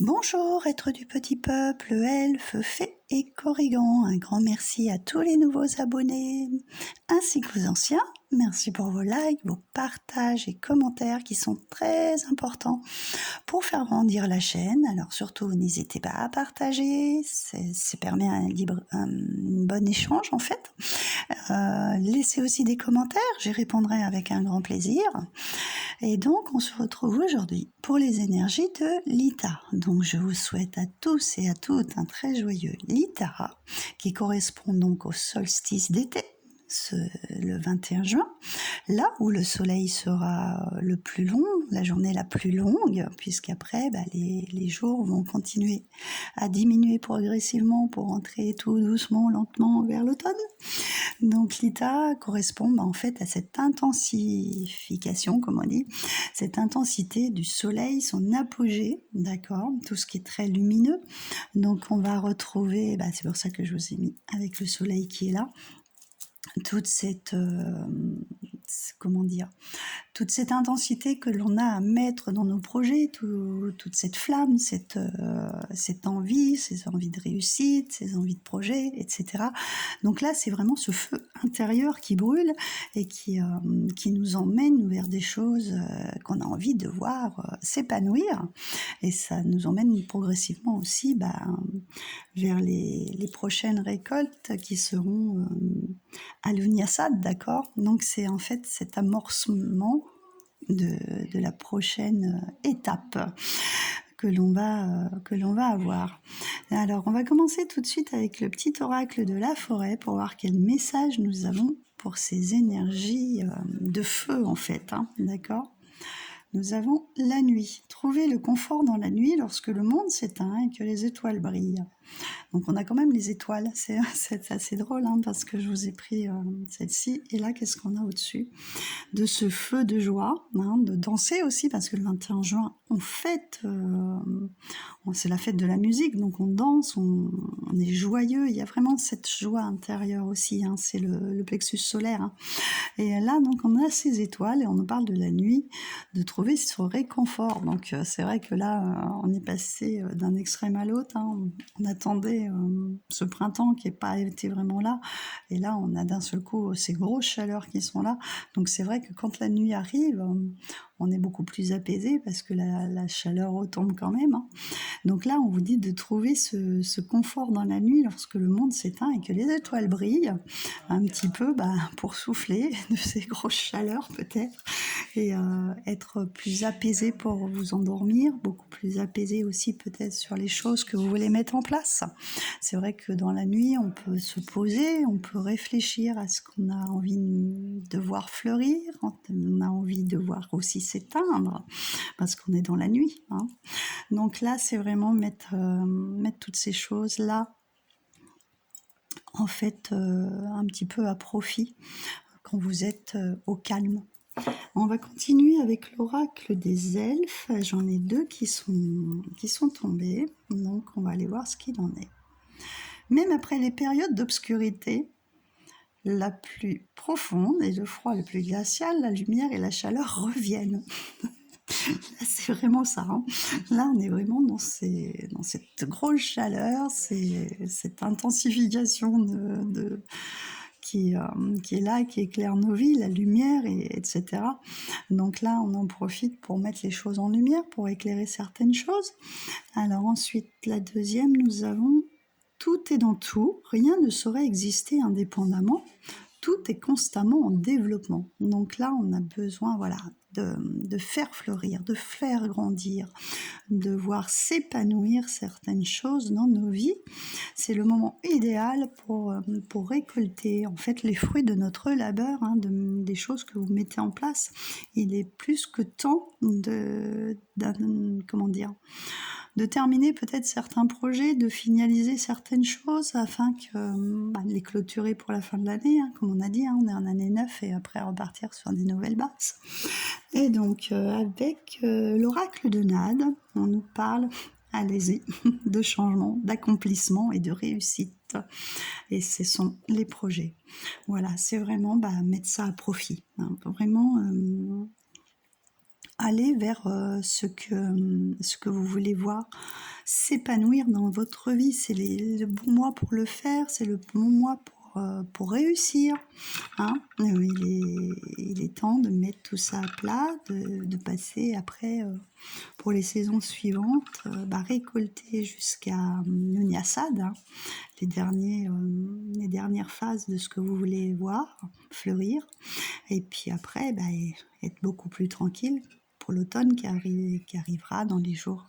Bonjour, êtres du petit peuple, elfes, fées et corrigans. Un grand merci à tous les nouveaux abonnés, ainsi qu'aux anciens. Merci pour vos likes, vos partages et commentaires qui sont très importants pour faire grandir la chaîne. Alors surtout, n'hésitez pas à partager, ça permet un bon échange en fait. Laissez aussi des commentaires, j'y répondrai avec un grand plaisir. Et donc, on se retrouve aujourd'hui pour les énergies de l'Ita. Donc, je vous souhaite à tous et à toutes un très joyeux Litara, qui correspond donc au solstice d'été, le 21 juin, là où le soleil sera le plus long, la journée la plus longue, puisqu'après, les jours vont continuer à diminuer progressivement pour entrer tout doucement, lentement vers l'automne. Donc l'Ita correspond en fait à cette intensification, comme on dit, cette intensité du soleil, son apogée, d'accord, tout ce qui est très lumineux. Donc on va retrouver, c'est pour ça que je vous ai mis avec le soleil qui est là, toute cette toute cette intensité que l'on a à mettre dans nos projets, toute cette flamme, cette envie, ces envies de réussite, ces envies de projet, etc. Donc là, c'est vraiment ce feu intérieur qui brûle et qui nous emmène vers des choses qu'on a envie de voir s'épanouir. Et ça nous emmène progressivement aussi vers les prochaines récoltes qui seront à l'Unyasad, d'accord. Donc c'est en fait cet amorcement de la prochaine étape que l'on va avoir. Alors on va commencer tout de suite avec le petit oracle de la forêt pour voir quel message nous avons pour ces énergies de feu en fait, d'accord. Nous avons la nuit. Trouvez le confort dans la nuit lorsque le monde s'éteint et que les étoiles brillent. Donc on a quand même les étoiles, c'est assez drôle parce que je vous ai pris celle-ci, et là qu'est-ce qu'on a au-dessus de ce feu de joie, de danser aussi, parce que le 21 juin on fête, c'est la fête de la musique, donc on danse, on est joyeux, il y a vraiment cette joie intérieure aussi, c'est le plexus solaire. Et là donc on a ces étoiles et on nous parle de la nuit, de trouver ce réconfort. Donc c'est vrai que là on est passé d'un extrême à l'autre, on attendait ce printemps qui n'a pas été vraiment là, et là on a d'un seul coup ces grosses chaleurs qui sont là. Donc c'est vrai que quand la nuit arrive, on est beaucoup plus apaisé parce que la chaleur retombe quand même. Donc là, on vous dit de trouver ce confort dans la nuit lorsque le monde s'éteint et que les étoiles brillent, un petit peu pour souffler de ces grosses chaleurs peut-être, et être plus apaisé pour vous endormir, beaucoup plus apaisé aussi peut-être sur les choses que vous voulez mettre en place. C'est vrai que dans la nuit, on peut se poser, on peut réfléchir à ce qu'on a envie de voir fleurir, on a envie de voir aussi s'éteindre, parce qu'on est dans la nuit. Donc là, c'est vraiment mettre toutes ces choses-là, en fait, un petit peu à profit, quand vous êtes au calme. On va continuer avec l'oracle des elfes. J'en ai deux qui sont tombés, donc on va aller voir ce qu'il en est. Même après les périodes d'obscurité la plus profonde et le froid le plus glacial, la lumière et la chaleur reviennent. C'est vraiment ça. Là, on est vraiment dans cette grosse chaleur, cette intensification qui est là, qui éclaire nos vies, la lumière, etc. Donc là, on en profite pour mettre les choses en lumière, pour éclairer certaines choses. Alors ensuite, la deuxième, nous avons « Tout est dans tout, rien ne saurait exister indépendamment ». Tout est constamment en développement. Donc là, on a besoin de faire fleurir, de faire grandir, de voir s'épanouir certaines choses dans nos vies. C'est le moment idéal pour récolter en fait les fruits de notre labeur, des choses que vous mettez en place. Il est plus que temps de terminer peut-être certains projets, de finaliser certaines choses afin de les clôturer pour la fin de l'année, comme on a dit, on est en année 9 et après repartir sur des nouvelles bases. Et donc avec l'oracle de Nade, on nous parle, allez-y, de changement, d'accomplissement et de réussite. Et ce sont les projets. Voilà, c'est vraiment mettre ça à profit. Vraiment aller vers ce que vous voulez voir s'épanouir dans votre vie. C'est le bon mois pour le faire, c'est le bon mois pour réussir. Hein. Il est temps de mettre tout ça à plat, de passer après, pour les saisons suivantes, récolter jusqu'à l'Unyasad, hein, les dernières phases de ce que vous voulez voir fleurir. Et puis après, être beaucoup plus tranquille pour l'automne qui arrivera dans les jours,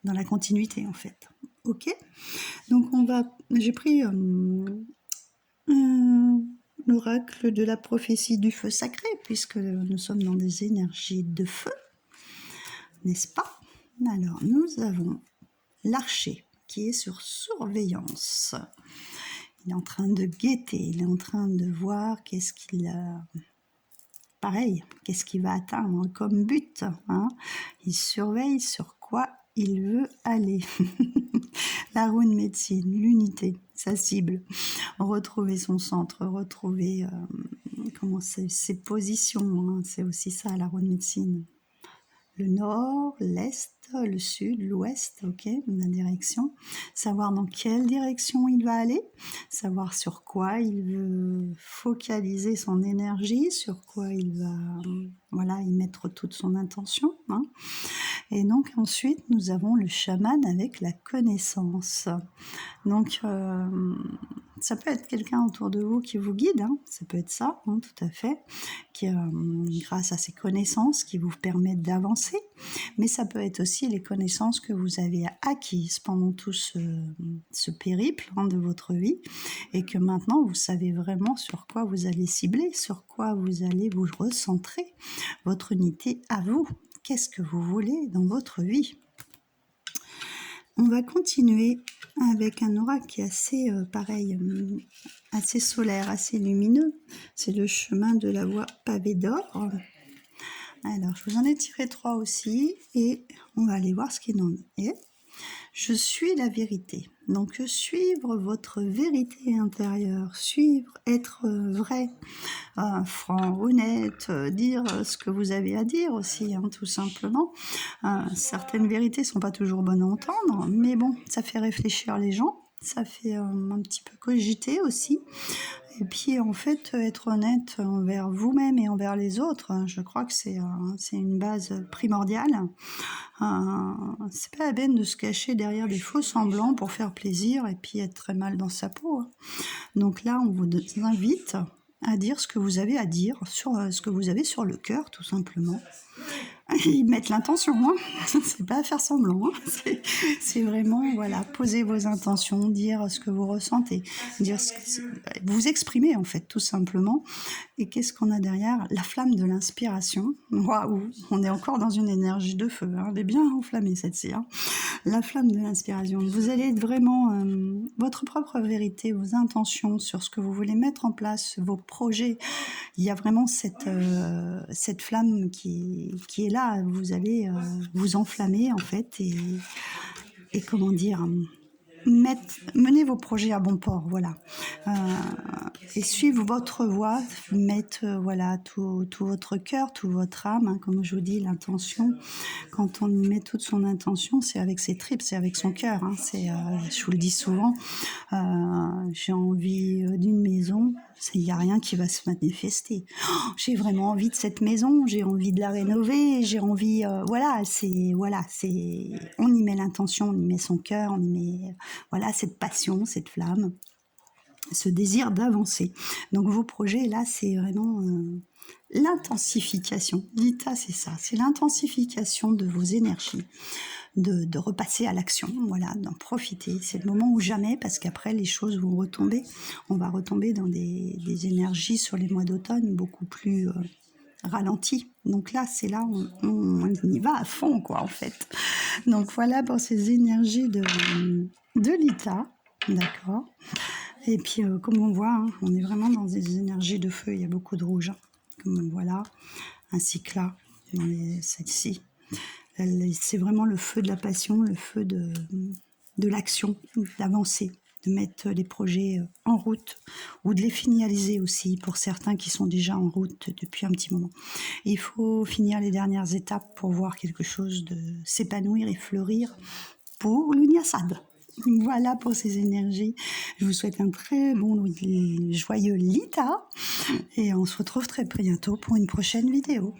dans la continuité en fait. Ok. Donc j'ai pris l'oracle de la prophétie du feu sacré, puisque nous sommes dans des énergies de feu, n'est-ce pas? Alors nous avons l'archer qui est sur surveillance. Il est en train de guetter, il est en train de voir qu'est-ce qu'il va atteindre comme but. Hein. Il surveille sur quoi il veut aller. La rune médecine, l'unité, sa cible, retrouver son centre, retrouver ses positions. Hein. C'est aussi ça la rune médecine. Le nord, l'est, le sud, l'ouest, ok, la direction. Savoir dans quelle direction il va aller, savoir sur quoi il veut focaliser son énergie, sur quoi il va y mettre toute son intention. Hein. Et donc ensuite, nous avons le chaman avec la connaissance. Donc, ça peut être quelqu'un autour de vous qui vous guide, hein, ça peut être ça, hein, tout à fait, qui, grâce à ses connaissances, qui vous permettent d'avancer, mais ça peut être aussi les connaissances que vous avez acquises pendant tout ce périple, hein, de votre vie, et que maintenant vous savez vraiment sur quoi vous allez cibler, sur quoi vous allez vous recentrer, votre unité à vous. Qu'est-ce que vous voulez dans votre vie ? On va continuer avec un oracle qui est assez assez solaire, assez lumineux. C'est le chemin de la voie pavée d'or. Alors, je vous en ai tiré 3 aussi et on va aller voir ce qu'il en est. Je suis la vérité. Donc, suivre votre vérité intérieure, être vrai, franc, honnête, dire ce que vous avez à dire aussi, hein, tout simplement. Certaines vérités sont pas toujours bonnes à entendre, mais bon, ça fait réfléchir les gens, ça fait un petit peu cogiter aussi. Et puis en fait, être honnête envers vous-même et envers les autres, je crois que c'est une base primordiale. C'est pas la peine de se cacher derrière des faux semblants pour faire plaisir et puis être très mal dans sa peau. Donc là, on vous invite à dire ce que vous avez à dire, sur ce que vous avez sur le cœur, tout simplement. Ils mettent l'intention, hein. C'est pas faire semblant, hein. C'est vraiment, poser vos intentions, dire ce que vous ressentez, vous exprimer en fait, tout simplement. Et qu'est-ce qu'on a derrière ? La flamme de l'inspiration. Waouh, on est encore dans une énergie de feu, hein. Elle est bien enflammée cette-ci, hein. La flamme de l'inspiration. Vous allez être vraiment votre propre vérité, vos intentions sur ce que vous voulez mettre en place, vos projets. Il y a vraiment cette flamme qui est là. Vous allez vous enflammer en fait et comment dire, mener vos projets à bon port, voilà. Et suivre votre voie, mettre tout votre cœur, tout votre âme, hein, comme je vous dis, l'intention. Quand on y met toute son intention, c'est avec ses tripes, c'est avec son cœur. Hein, je vous le dis souvent, j'ai envie d'une maison, il n'y a rien qui va se manifester. Oh, j'ai vraiment envie de cette maison, j'ai envie de la rénover, j'ai envie, on y met l'intention, on y met son cœur, on y met, cette passion, cette flamme, ce désir d'avancer. Donc vos projets, là, c'est vraiment l'intensification. L'ITA, c'est ça, c'est l'intensification de vos énergies, de repasser à l'action, d'en profiter. C'est le moment ou jamais, parce qu'après, les choses vont retomber. On va retomber dans des énergies sur les mois d'automne beaucoup plus ralenties. Donc là, c'est là où on y va à fond, quoi, en fait. Donc voilà pour ces énergies de l'ITA, d'accord. Et puis, comme on voit, hein, on est vraiment dans des énergies de feu. Il y a beaucoup de rouge, hein, comme voilà, ainsi que là, dans celle-ci. C'est vraiment le feu de la passion, le feu de l'action, d'avancer, de mettre les projets en route ou de les finaliser aussi pour certains qui sont déjà en route depuis un petit moment. Et il faut finir les dernières étapes pour voir quelque chose de s'épanouir et fleurir pour l'Unyasad. Voilà pour ces énergies. Je vous souhaite un très bon, joyeux Lita et on se retrouve très bientôt pour une prochaine vidéo.